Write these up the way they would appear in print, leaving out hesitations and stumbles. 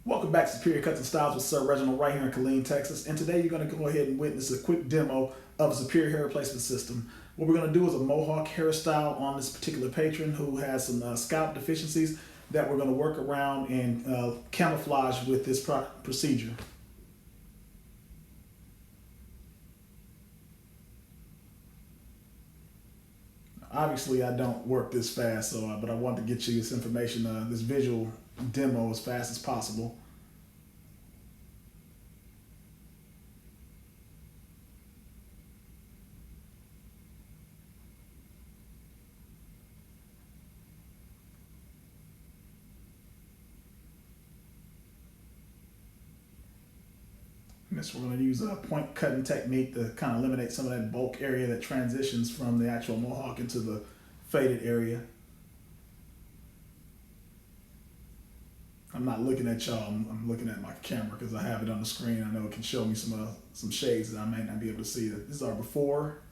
Welcome back to Superior Cuts and Styles with Sir Reginald right here in Killeen, Texas. And today you're going to go ahead and witness a quick demo of a Superior hair replacement system. What we're going to do is a mohawk hairstyle on this particular patron who has some scalp deficiencies that we're going to work around and camouflage with this procedure. Obviously, I don't work this fast, but I want to get you this information, this visual demo as fast as possible. This we're going to use a point cutting technique to kind of eliminate some of that bulk area that transitions from the actual mohawk into the faded area. I'm not looking at y'all, I'm looking at my camera because I have it on the screen. I know it can show me some shades that I may not be able to see. This is our before,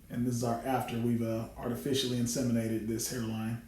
and this is our after we've artificially inseminated this hairline.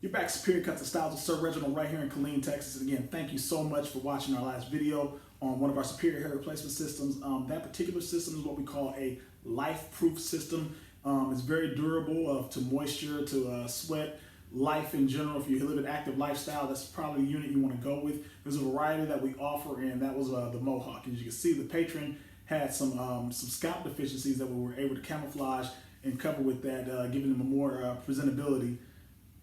You're back to Superior Cuts and Styles with Sir Reginald right here in Killeen, Texas. And again, thank you so much for watching our last video on one of our Superior hair replacement systems. That particular system is what we call a life-proof system. It's very durable to moisture, to sweat, life in general. If you live an active lifestyle, that's probably the unit you want to go with. There's a variety that we offer, and that was the mohawk. As you can see, the patron had some scalp deficiencies that we were able to camouflage and cover with that, giving them a more presentability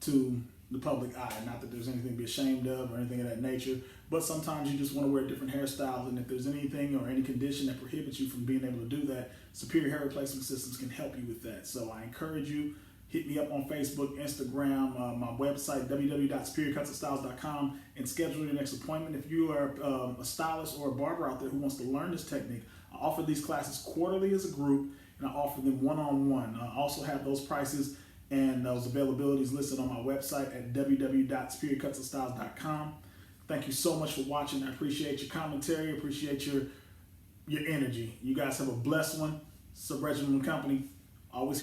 to the public eye. Not that there's anything to be ashamed of or anything of that nature, but sometimes you just want to wear different hairstyles, and if there's anything or any condition that prohibits you from being able to do that, Superior hair replacement systems can help you with that. So I encourage you, hit me up on Facebook, Instagram, my website, www.superiorcutsandstyles.com, and schedule your next appointment. If you are a stylist or a barber out there who wants to learn this technique, I offer these classes quarterly as a group, and I offer them one-on-one. I also have those prices and those availabilities listed on my website at www.superiorcutsandstyles.com. Thank you so much for watching. I appreciate your commentary, appreciate your energy. You guys have a blessed one. Sir Reginald and Company, always